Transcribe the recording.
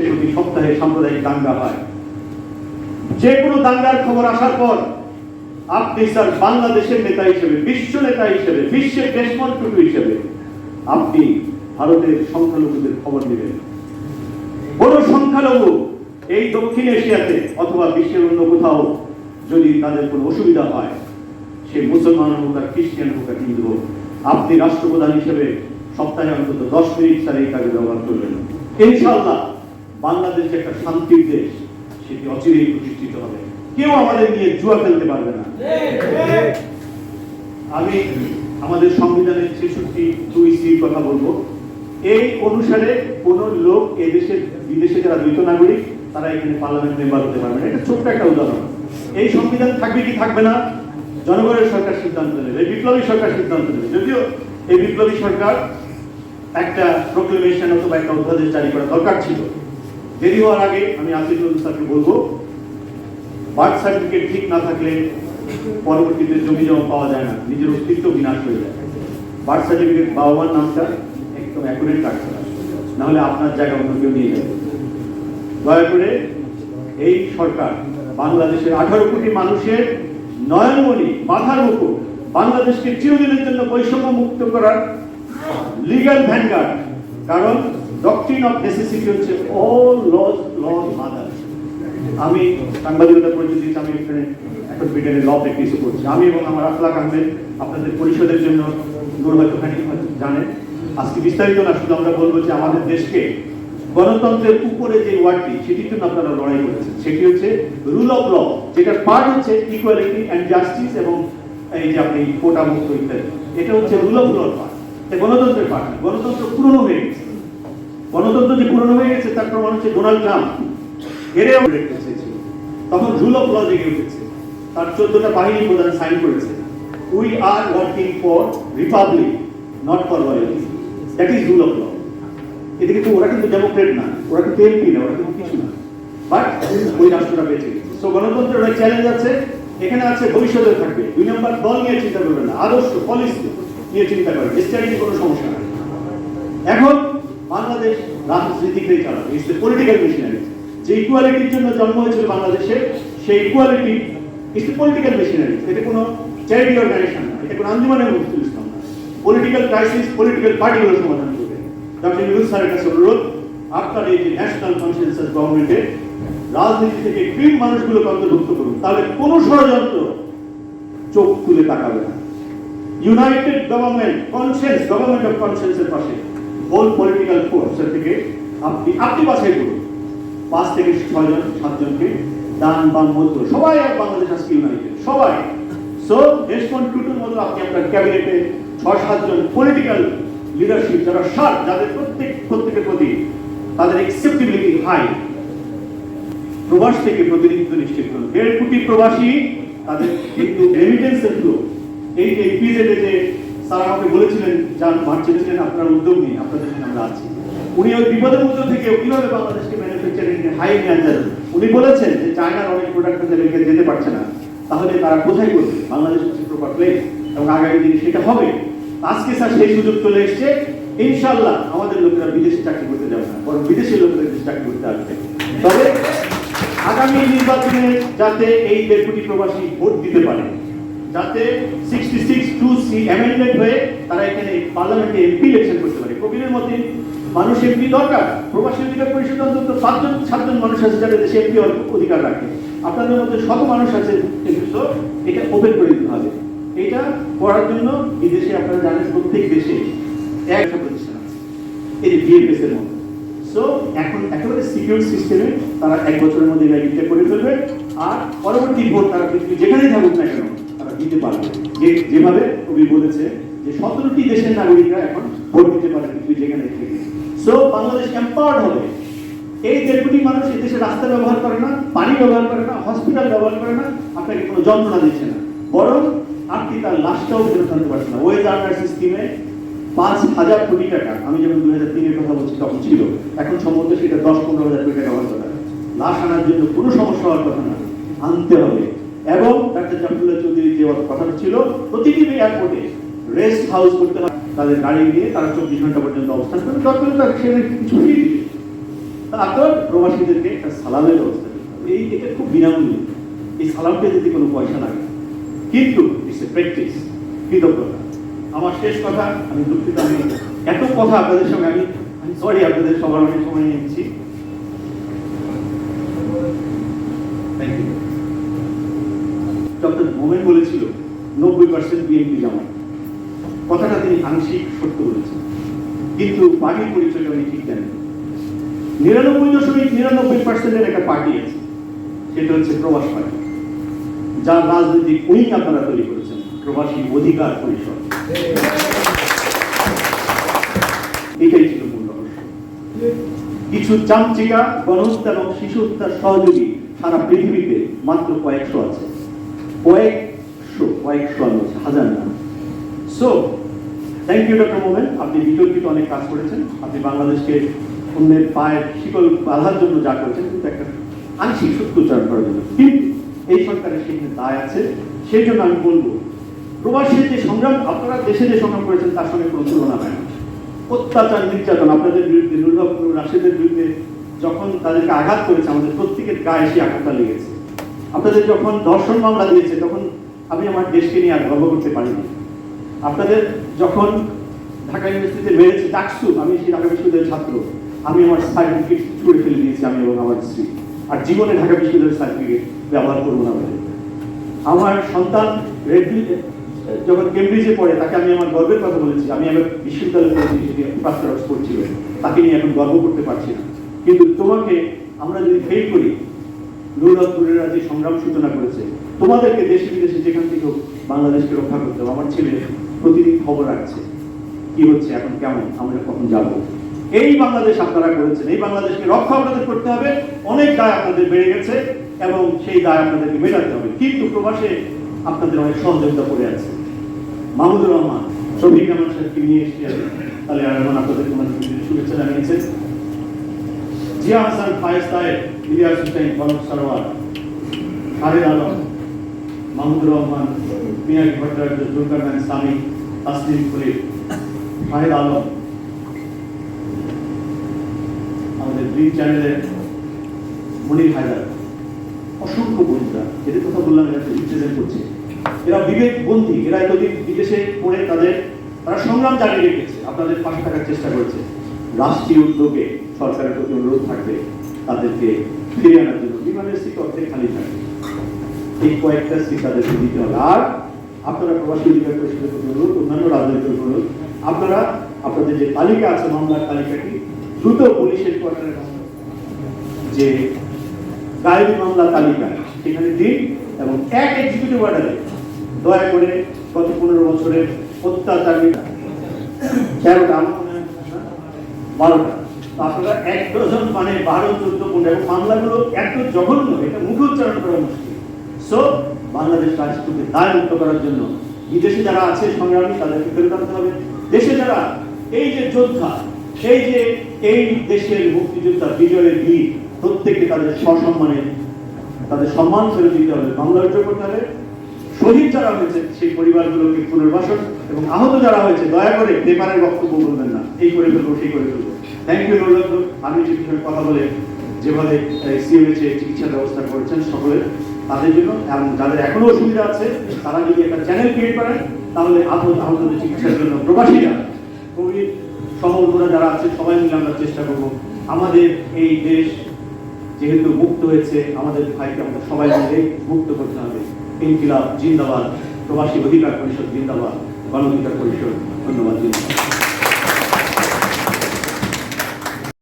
প্রতি সপ্তাহে সাম্প্রদায়িক দাঙ্গা হয়। যে কোনো দাঙ্গার খবর আসার পর আপনি স্যার বাংলাদেশের নেতা হিসেবে, বিশ্ব নেতা হিসেবে, বিশ্বের ডেসমন্ড টুটু হিসেবে আপনি ভারতের সংখ্যালঘুদের খবর নেবেন। বড় সংখ্যালঘু এই দক্ষিণ এশিয়াতে অথবা বিশ্বের অন্য কোথাও যদি তাদের কোনো অসুবিধা হয়, সে মুসলমান হোক আর খ্রিস্টান হোক আর হিন্দু হোক, আপনি রাষ্ট্রপ্রধান হিসেবে সপ্তাহে অন্তত 10 মিনিট তার এই কাজে ব্যবহার করবেন। ইনশাআল্লাহ বাংলাদেশ একটা শান্তির দেশ, সেটি অচিরেই প্রতিষ্ঠিত হবে। কেউ আমাদের নিয়ে জুয়া খেলতে পারবে না। আমি আমাদের সংবিধানের 66(2)(c) কথা বলবো। এই অনুসারে কোন লোক এদেশের বিদেশে যারা দ্বৈত নাগরিক তারা এখানে পার্লামেন্ট মেম্বার হতে পারবে না। এটা ছোট্ট একটা উদাহরণ। এই সংবিধান থাকবে কি থাকবে না জনগণের সরকার সিদ্ধান্ত নেবে, এই বিপ্লবী সরকার সিদ্ধান্ত নেবে। যদিও এই বিপ্লবী সরকার একটা প্রোক্লেমেশন অথবা একটা অধ্যাদেশ জারি করা দরকার ছিল। দেরি হওয়ার আগে আমি আসিফুল স্যারকে বলবো, বার্থ সার্টিফিকেট ঠিক না থাকলে পরবর্তীতে জমি জমা পাওয়া যায় না, নিজের অস্তিত্ব বিনাশ হয়ে যায়। বার্থ সার্টিফিকেট বাবা মার নামটা একদম অ্যাকুরেট রাখতে হবে, নাহলে আপনার জায়গা অন্য কেউ নিয়ে যাবে। দয়া করে এই সরকার বাংলাদেশের 18 কোটি মানুষের নয়নমণি, মাথার মুকুট, বাংলাদেশকে চিরদিনের জন্য বৈষম্য মুক্ত করার লিগ্যাল ভ্যানগার্ড। কারণ ডক্ট্রিন অফ নেসেসিটি হচ্ছে অল লজ মাদার। আমি সাংবাদিকতা পরিচিতি, আমি এখানে এখন ব্রিটেনের ল প্র্যাকটিস করছি। আমি এবং আমার আখলাক আহমেদ আপনাদের পরিষদের জন্য হয়তো জানেন। আজকে বিস্তারিত না, শুধু আমরা বলবো যে আমাদের দেশকে গণতন্ত্রের উপরে যে ওয়ার্ডটি, সেটির জন্য আপনারা লড়াই করেছেন। সেটি হচ্ছে রুল অফ ল, যেটার পার্ট হচ্ছে ইকুয়ালিটি অ্যান্ড জাস্টিস এবং এই যে আপনি কোটা মুক্ত ইত্যাদি। এটা হচ্ছে রুল অফ লর পার্ট, গণতন্ত্রের পার্ট। গণতন্ত্র পুরনো হয়ে গেছে। গণতন্ত্র যে পুরনো হয়ে গেছে তার প্রমাণ হচ্ছে ডোনাল্ড ট্রাম্প হেরে রেখেছে, তখন রুল অফ ল জেগে উঠেছে। তার 14টা বাহিনী প্রধান সাইন করেছে, we are working for republic not for loyalty, that is rule of law. এদিকে তো ওরা কিন্তু ডেমোক্রেট না, ওরা কিন্তু এমপি না, ওরা কিন্তু কিছু না, বাট ওই রাষ্ট্রটা বেঁচে গেছে। সো গণতন্ত্রের অনেক চ্যালেঞ্জ আছে, এখানে আছে ভবিষ্যতে থাকবে। 2 নম্বর, দল নিয়ে চিন্তা করবে না, আদর্শ পলিসি নিয়ে চিন্তা করবে, স্ট্র্যাটেজি কোনো সমস্যা নাই। এখন বাংলাদেশ রাজনীতিকেই চালাবে, ইটস এ পলিটিক্যাল মেশিনারি। যে ইকুয়ালিটির জন্য জন্ম হয়েছিল বাংলাদেশে, সেই equality it's a political machinery. এটা কোনো চ্যারিটি অর্গানাইজেশন না, এটা কোনো আঞ্জুমানের মুফতুল ইসলাম না। পলিটিক্যাল ক্রাইসিস পলিটিক্যাল পার্টিগুলো সমাধান করবে। ডক্টর ইউনূস স্যারের কাছে অনুরোধ, আপনার এই যে ন্যাশনাল কনসেনসাস গভর্নমেন্টে রাজনীতি থেকে ক্রিম মানুষগুলোকে অন্তর্ভুক্ত করুন, তাহলে কোনো ষড়যন্ত্র চোখ তুলে তাকাবে না। United government consensus, government of কনসেন্সের পাশে হোল পলিটিক্যাল ফোর্সের থেকে আপনি বাছাই করুন 5 থেকে 6 জন 7 জনকে, ডান বাম মধ্য সবাই বাংলাদেশ আজকে ইউনাইটেড সবাই। সো ডেসমন্ড টুটুর মতো আপনি আপনার ক্যাবিনেটে 6-7 জন পলিটিক্যাল লিডারশিপ যারা শার্প, যাদের প্রত্যেকের প্রতি তাদের অ্যাকসেপ্টেবিলিটি হাই, প্রবাস থেকে প্রতিনিধিত্ব নিশ্চিত করুন। 1.5 কোটি প্রবাসী, তাদের কিন্তু রেমিটেন্সের ফ্লো। এই পিজেডে যে স্যার আমাকে বলেছিলেন, যান মার্চেন্টেন আপনারা উদ্যোগ নিন, আপনাদের জন্য আমরা আছি। উনি ওই বিপদের মধ্যে থেকে কিভাবে বাংলাদেশকে ম্যানুফ্যাকচারিং হাই নিয়ে আনবেন উনি বলেছেন যে চায়নার অনেক প্রোডাক্ট আমেরিকা যেতে পারছে না, তাহলে তারা কোথায় করবে? বাংলাদেশ হচ্ছে প্রপার প্লেস, এবং আগামী দিনে সেটা হবে। আজকে স্যার সেই সুযোগ চলে এসছে। ইনশাআল্লাহ আমাদের লোকেরা বিদেশে চাকরি করতে যাবে না, বরং বিদেশি লোকেরা চাকরি করতে আসবে। তবে আগামী নির্বাচনে যাতে এই 1.5 কোটি প্রবাসী ভোট দিতে পারে, যাতে 66(2)(c) অ্যামেন্ডমেন্ট হয়ে তারা এখানে পার্লামেন্টে এমপি ইলেকশন করতে পারে। কবিরের মধ্যে মানুষ এমপি দরকার, প্রবাসী অধিকার পরিষদ অন্তত 5-7 মানুষ আছে যারা দেশে এমপি অধিকার রাখে। আপনাদের মধ্যে শত মানুষ আছে, কিন্তু এটা ওপেন করে দিতে হবে। এটা করার জন্য বিদেশে আপনারা জানেন প্রত্যেক দেশে একটা প্রতিষ্ঠান আছে, এই বিএফএস এর মতো। সো এখন একেবারে সিকিউর সিস্টেমে তারা 1 বছরের মধ্যে এটা করে ফেলবে, আর পরবর্তী ভোট তারা যেখানেই থাকুক না কেন তারা দিতে পারবে। যেভাবে কবি বলেছে যে 17টি দেশের নাগরিকরা এখন ভোট দিতে পারে যেখানে থেকে। সো বাংলাদেশ এম্পাওয়ার্ড হবে। এই 1.5 কোটি মানুষ এই দেশে রাস্তা ব্যবহার করে না, পানি ব্যবহার করে না, হসপিটাল ব্যবহার করে না, আপনাকে কোনো যন্ত্রণা দিচ্ছে না, বরং আপনি তার লাশটাও ফেরত আনতে পারছেন না। ওয়েজ আর্নার সিস্টেমে 5,000 কোটি টাকা, আমি যেমন 2003-এর কথা বলছি তখন ছিল, এখন সম্ভবত সেটা 10-15 হাজার কোটি টাকা হওয়ার কথা। লাশ আনার জন্য কোনো সমস্যা হওয়ার কথা না, আনতে হবে। এবং ডাক্তার জাফরুল্লাহ চৌধুরী যে কথাটা ছিল, প্রতিটি এয়ারপোর্টে রেস্ট হাউস করতে হবে, তাদের গাড়ি নিয়ে তারা 24 ঘন্টা পর্যন্ত অবস্থান করে, দরকার সেখানে কিছু ফ্রি দিবে। তারপর প্রবাসীদেরকে একটা সালামের ব্যবস্থা করতে হবে। এটা খুব বিনামূল্যে, এই সালামটা দিতে কোনো পয়সা লাগে, কিন্তু ইটস এ প্র্যাকটিস, কৃতজ্ঞতা। আমার শেষ কথা, আমি দুঃখিত, আমি এত কথা আপনাদের সঙ্গে আমি সরি, আপনাদের সবার অনেক সময় নিচ্ছি। ডক্টর মোমেন বলেছিল 90% বিএনপি জামাত, কথাটা তিনি আংশিক সত্য বলেছেন, কিন্তু পার্টির পরিচয়টা উনি ঠিক জানেন। 99.99% একটা পার্টি আছে, সেটা হচ্ছে প্রবাস পার্টি, যার রাজনৈতিক উইং আপনারা তৈরি করেছেন, প্রবাসী অধিকার পরিষদ। এটাই ছিল মূল রহস্য। কিছু চামচিকা গণহত্যা এবং শিশু হত্যার সহযোগী সারা পৃথিবীতে মাত্র কয়েকশো আছে, কয়েকশো আমি বলছি, হাজার না। সো থ্যাংক ইউ ডক্টর মোমেন, আপনি বিতর্কিত অনেক কাজ করেছেন, আপনি বাংলাদেশকে অন্যের পায়ের শিকল বাঁধার জন্য যা করেছেন, কিন্তু একটা আংশিক সত্য উচ্চারণ করার জন্য, কিন্তু এই সরকারের সেখানে দায় আছে। সেই জন্য আমি বলবো, প্রবাসীর যে সংগ্রাম আপনারা দেশে যে সংগ্রাম করেছেন তার সঙ্গে কোনো তুলনা হয় না। অত্যাচার নির্যাতন আপনাদের বিরুদ্ধে, রাশিদের বিরুদ্ধে যখন তাদেরকে আঘাত করেছে, আমাদের প্রত্যেকের গায়ে সেই আঘাতটা লেগেছে। আপনাদের যখন ধর্ষণ মামলা দিয়েছে, তখন আমি আমার দেশকে নিয়ে আর গর্ব করতে পারিনি। আপনাদের যখন ঢাকা ইউনিভার্সিটিতে মেরেছে ডাকসু, আমি সেই ঢাকা বিশ্ববিদ্যালয়ের ছাত্র, আমি আমার সার্টিফিকেট ছুঁড়ে ফেলে দিয়েছি, আমি এবং আমার স্ত্রী, আর জীবনে ঢাকা বিশ্ববিদ্যালয়ের সার্টিফিকেট ব্যবহার করবো না বলে। আমার সন্তান যখন কেমব্রিজে পড়ে, তাকে আমি আমার গর্বের কথা বলেছি, আমি আমার বিশ্ববিদ্যালয়ে পড়েছি, সেটি প্রাপ্তবয়স্ক করছিল, তাকে নিয়ে এখন গর্ব করতে পারছি না। কিন্তু তোমাকে আমরা যদি ফেল করি, নুরুল্লাহপুরেরা যে সংগ্রাম সূচনা করেছে, তোমাদেরকে দেশে বিদেশে যেখান থেকে বাংলাদেশকে রক্ষা করতে হবে। আমার ছেলে প্রতিদিন খবর রাখছে কি হচ্ছে, এখন কেমন, আমরা কখন যাব। এই বাংলাদেশ আপনারা করেছেন, এই বাংলাদেশকে রক্ষা আপনাদের করতে হবে। অনেক দায় আপনাদের বেড়ে গেছে এবং সেই দায় আপনাদেরকে মেটাতে হবে, কিন্তু প্রবাসে আপনাদের অনেক সহযোগিতা করে আছে। মাহমুদুর রহমান, শফিক রহমান সাহেবকে নিয়ে এসে তাহলে এখন আপনাদের শুভেচ্ছা জানিয়েছেন। জিয়া হাসান, ফায়েজ তায়েব, ইলিয়াস হুসাইন, কনক সরোয়ার, খালেদ আলম, মাহমুদুর রহমান, মিয়াকি ভট্টাচার্য, জুলকারনাইন সামি, তাসলিম খলিল, শাহেদ আলম, আমাদের গ্রিন চ্যানেলের মনির হায়দার, অসংখ্য বন্ধুরা, এদের কথা বললাম, এরা রিপ্রেজেন্ট করছে। এরা বিবেক বন্দী, এরা এতদিন বিদেশে পড়ে তারা সংগ্রাম চালিয়ে রেখেছে, আপনাদের পাশে থাকার চেষ্টা করেছে। রাষ্ট্রীয় উদ্যোগে সরকারের প্রতি অনুরোধ থাকবে তাদেরকে ফিরে আনার জন্য। বিমানের সিট অর্ধেক খালি থাকে, এই কয়েকটা সিট তাদেরকে দিতে হবে। আর আপনারা প্রবাসী অধিকার পরিষদের প্রতি অনুরোধ, অন্যান্য রাজনৈতিক অনুরোধ, আপনারা আপনাদের যে তালিকা আছে, মামলার তালিকাটি দ্রুত পুলিশের কোয়ার্টারের যে গায়েবী মামলা তালিকা সেখানে দিন, এবং এক এক্সিকিউটিভ অর্ডারে দয়া করে গত 15 বছরের অত্যাচার 13টা, আমার মনে হয় 12টা, আপনারা 1 ডজন মানে 12, 14, 15, এবং মামলাগুলো এত জঘন্য, এটা মুখে উচ্চারণ করা মুশকিল। সো বাংলাদেশ রাষ্ট্রকে দায় মুক্ত করার জন্য বিদেশে যারা আছে সংগ্রামী, তাদেরকে ফেরত আনতে হবে। দেশে যারা এই যে যোদ্ধা, এই দেশের মুক্তিযোদ্ধা, বিজয়ের বীর, প্রত্যেককে তাদের সসম্মানে তাদের সম্মান ফেরত দিতে হবে, বাংলা অর্জন করতে হবে। শহীদ যারা হয়েছে সেই পরিবারগুলোকে পুনর্বাসন, এবং আহত যারা হয়েছে দয়া করে পেপারের বক্তব্য বলবেন না, এই করে ফেলবো, সেই করে ফেলবো। থ্যাংক ইউ নুরুল্লাহ, আমি যে বিষয়ে কথা বলে যেভাবে সিএমএইচে চিকিৎসার ব্যবস্থা করেছেন সকলের, তাদের জন্য, এবং যাদের এখনো অসুবিধা আছে তারা যদি একটা চ্যানেল ক্রিয়েট করেন, তাহলে আহতদের চিকিৎসার জন্য প্রবাসীরা, কোভিড সহযোগীরা যারা আছে, সবাই মিলে আমরা চেষ্টা করবো। আমাদের এই দেশ যেহেতু মুক্ত হয়েছে, আমাদের ভাইকে আমাদের সবাই মিলে মুক্ত করতে হবে। ইনকিলাব জিন্দাবাদ, প্রবাসী অধিকার পরিষদ জিন্দাবাদ, গণ অধিকার পরিষদ, ধন্যবাদ।